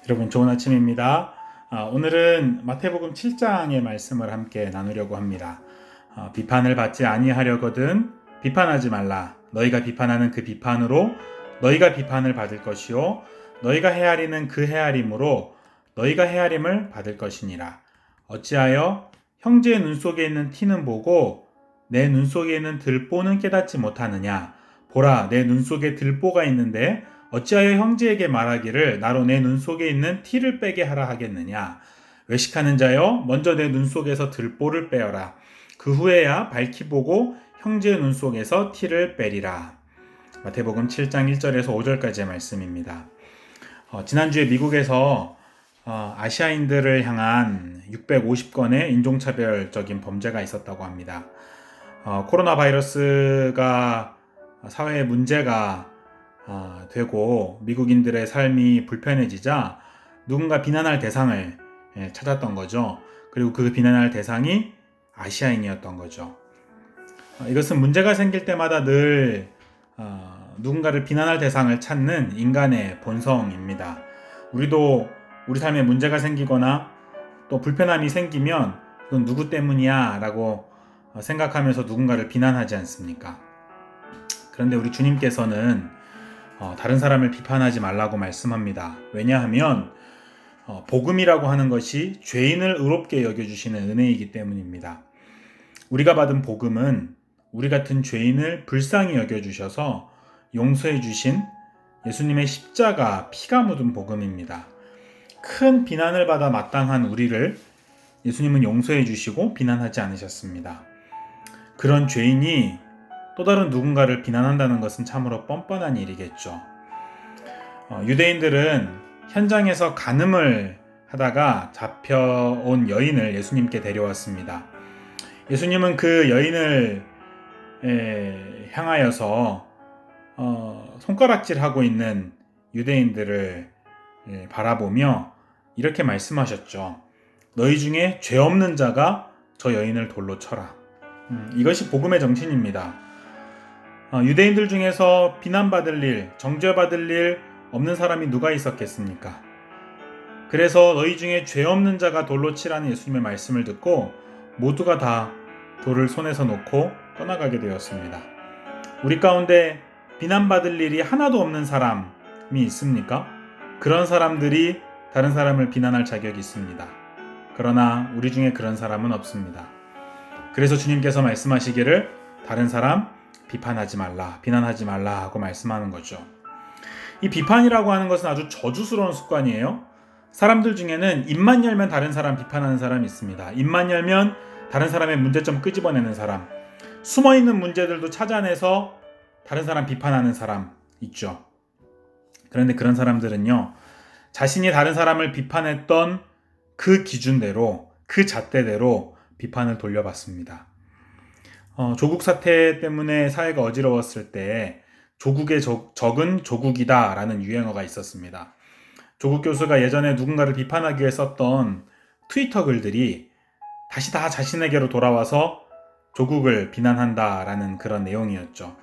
여러분 좋은 아침입니다. 오늘은 마태복음 7장의 말씀을 함께 나누려고 합니다. 비판을 받지 아니하려거든 비판하지 말라. 너희가 비판하는 그 비판으로 너희가 비판을 받을 것이요 너희가 헤아리는 그 헤아림으로 너희가 헤아림을 받을 것이니라. 어찌하여 형제의 눈 속에 있는 티는 보고 내 눈 속에 있는 들보는 깨닫지 못하느냐. 보라, 내 눈 속에 들보가 있는데 어찌하여 형제에게 말하기를 나로 내 눈 속에 있는 티를 빼게 하라 하겠느냐. 외식하는 자여, 먼저 내 눈 속에서 들보를 빼어라. 그 후에야 밝히 보고 형제의 눈 속에서 티를 빼리라. 마태복음 7장 1절에서 5절까지의 말씀입니다. 지난주에 미국에서 아시아인들을 향한 650건의 인종차별적인 범죄가 있었다고 합니다. 코로나 바이러스가 사회의 문제가 되고 미국인들의 삶이 불편해지자 누군가 비난할 대상을 찾았던 거죠. 그리고 그 비난할 대상이 아시아인이었던 거죠. 이것은 문제가 생길 때마다 늘 누군가를 비난할 대상을 찾는 인간의 본성입니다. 우리도 우리 삶에 문제가 생기거나 또 불편함이 생기면 그건 누구 때문이야 라고 생각하면서 누군가를 비난하지 않습니까? 그런데 우리 주님께서는 다른 사람을 비판하지 말라고 말씀합니다. 왜냐하면 복음이라고 하는 것이 죄인을 의롭게 여겨주시는 은혜이기 때문입니다. 우리가 받은 복음은 우리 같은 죄인을 불쌍히 여겨주셔서 용서해 주신 예수님의 십자가 피가 묻은 복음입니다. 큰 비난을 받아 마땅한 우리를 예수님은 용서해 주시고 비난하지 않으셨습니다. 그런 죄인이 또 다른 누군가를 비난한다는 것은 참으로 뻔뻔한 일이겠죠. 유대인들은 현장에서 간음을 하다가 잡혀온 여인을 예수님께 데려왔습니다. 예수님은 그 여인을 향하여서 손가락질하고 있는 유대인들을 바라보며 이렇게 말씀하셨죠. 너희 중에 죄 없는 자가 저 여인을 돌로 쳐라. 이것이 복음의 정신입니다. 유대인들 중에서 비난받을 일, 정죄받을 일 없는 사람이 누가 있었겠습니까? 그래서 너희 중에 죄 없는 자가 돌로 치라는 예수님의 말씀을 듣고 모두가 다 돌을 손에서 놓고 떠나가게 되었습니다. 우리 가운데 비난받을 일이 하나도 없는 사람이 있습니까? 그런 사람들이 다른 사람을 비난할 자격이 있습니다. 그러나 우리 중에 그런 사람은 없습니다. 그래서 주님께서 말씀하시기를 다른 사람 비판하지 말라, 비난하지 말라 하고 말씀하는 거죠. 이 비판이라고 하는 것은 아주 저주스러운 습관이에요. 사람들 중에는 입만 열면 다른 사람 비판하는 사람이 있습니다. 입만 열면 다른 사람의 문제점 끄집어내는 사람, 숨어있는 문제들도 찾아내서 다른 사람 비판하는 사람 있죠. 그런데 그런 사람들은요, 자신이 다른 사람을 비판했던 그 기준대로, 그 잣대대로 비판을 돌려받습니다. 조국 사태 때문에 사회가 어지러웠을 때 조국의 적은 조국이다 라는 유행어가 있었습니다. 조국 교수가 예전에 누군가를 비판하기 위해 썼던 트위터 글들이 다시 다 자신에게로 돌아와서 조국을 비난한다 라는 그런 내용이었죠.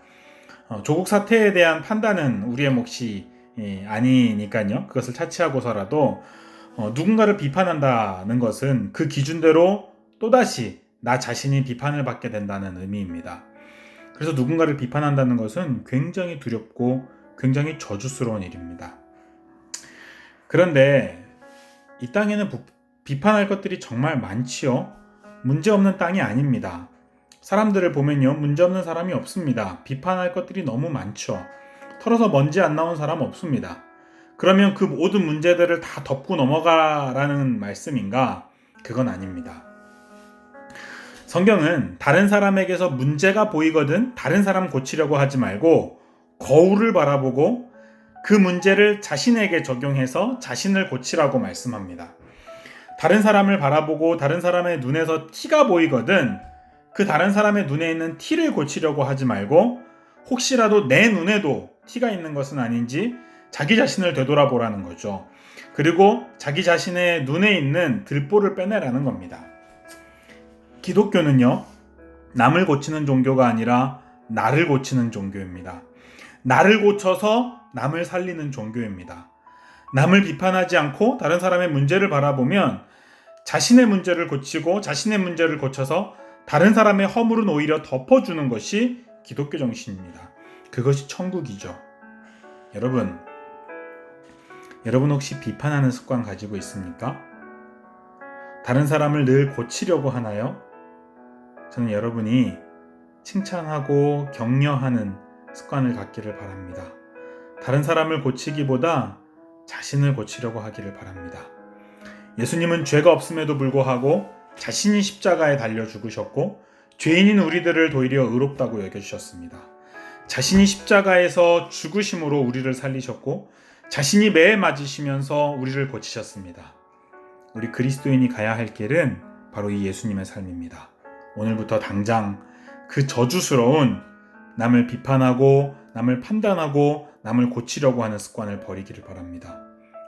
조국 사태에 대한 판단은 우리의 몫이 아니니까요. 그것을 차치하고서라도 누군가를 비판한다는 것은 그 기준대로 또다시 나 자신이 비판을 받게 된다는 의미입니다. 그래서 누군가를 비판한다는 것은 굉장히 두렵고 굉장히 저주스러운 일입니다. 그런데 이 땅에는 비판할 것들이 정말 많지요. 문제없는 땅이 아닙니다. 사람들을 보면요, 문제없는 사람이 없습니다. 비판할 것들이 너무 많죠. 털어서 먼지 안 나온 사람 없습니다. 그러면 그 모든 문제들을 다 덮고 넘어가라는 말씀인가? 그건 아닙니다. 성경은 다른 사람에게서 문제가 보이거든 다른 사람 고치려고 하지 말고 거울을 바라보고 그 문제를 자신에게 적용해서 자신을 고치라고 말씀합니다. 다른 사람을 바라보고 다른 사람의 눈에서 티가 보이거든 그 다른 사람의 눈에 있는 티를 고치려고 하지 말고 혹시라도 내 눈에도 티가 있는 것은 아닌지 자기 자신을 되돌아보라는 거죠. 그리고 자기 자신의 눈에 있는 들보를 빼내라는 겁니다. 기독교는요, 남을 고치는 종교가 아니라 나를 고치는 종교입니다. 나를 고쳐서 남을 살리는 종교입니다. 남을 비판하지 않고 다른 사람의 문제를 바라보면 자신의 문제를 고치고 자신의 문제를 고쳐서 다른 사람의 허물은 오히려 덮어주는 것이 기독교 정신입니다. 그것이 천국이죠. 여러분 혹시 비판하는 습관 가지고 있습니까? 다른 사람을 늘 고치려고 하나요? 저는 여러분이 칭찬하고 격려하는 습관을 갖기를 바랍니다. 다른 사람을 고치기보다 자신을 고치려고 하기를 바랍니다. 예수님은 죄가 없음에도 불구하고 자신이 십자가에 달려 죽으셨고 죄인인 우리들을 도리어 의롭다고 여겨주셨습니다. 자신이 십자가에서 죽으심으로 우리를 살리셨고 자신이 매에 맞으시면서 우리를 고치셨습니다. 우리 그리스도인이 가야 할 길은 바로 이 예수님의 삶입니다. 오늘부터 당장 그 저주스러운 남을 비판하고 남을 판단하고 남을 고치려고 하는 습관을 버리기를 바랍니다.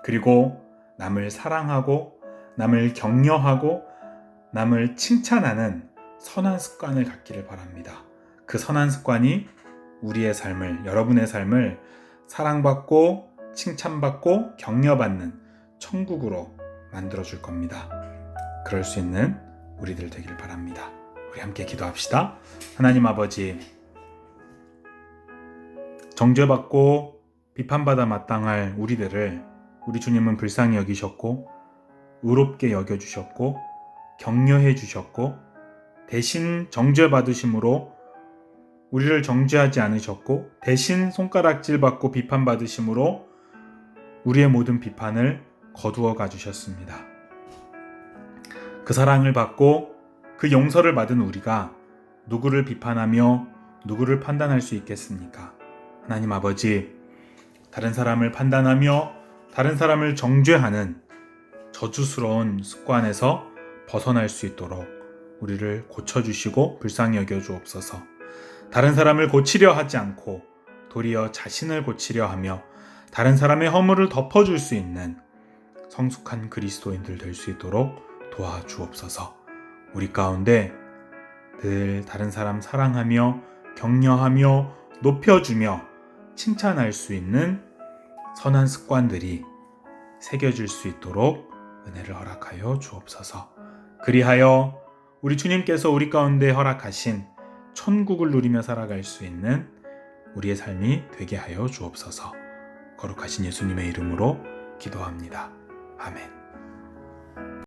그리고 남을 사랑하고 남을 격려하고 남을 칭찬하는 선한 습관을 갖기를 바랍니다. 그 선한 습관이 우리의 삶을, 여러분의 삶을 사랑받고 칭찬받고 격려받는 천국으로 만들어줄 겁니다. 그럴 수 있는 우리들 되길 바랍니다. 우리 함께 기도합시다. 하나님 아버지, 정죄받고 비판받아 마땅할 우리들을 우리 주님은 불쌍히 여기셨고 의롭게 여겨주셨고 격려해 주셨고 대신 정죄받으심으로 우리를 정죄하지 않으셨고 대신 손가락질 받고 비판받으심으로 우리의 모든 비판을 거두어 가주셨습니다. 그 사랑을 받고 그 용서를 받은 우리가 누구를 비판하며 누구를 판단할 수 있겠습니까? 하나님 아버지, 다른 사람을 판단하며 다른 사람을 정죄하는 저주스러운 습관에서 벗어날 수 있도록 우리를 고쳐주시고 불쌍히 여겨주옵소서. 다른 사람을 고치려 하지 않고 도리어 자신을 고치려 하며 다른 사람의 허물을 덮어줄 수 있는 성숙한 그리스도인들 될 수 있도록 도와주옵소서. 우리 가운데 늘 다른 사람 사랑하며 격려하며 높여주며 칭찬할 수 있는 선한 습관들이 새겨질 수 있도록 은혜를 허락하여 주옵소서. 그리하여 우리 주님께서 우리 가운데 허락하신 천국을 누리며 살아갈 수 있는 우리의 삶이 되게 하여 주옵소서. 거룩하신 예수님의 이름으로 기도합니다. 아멘.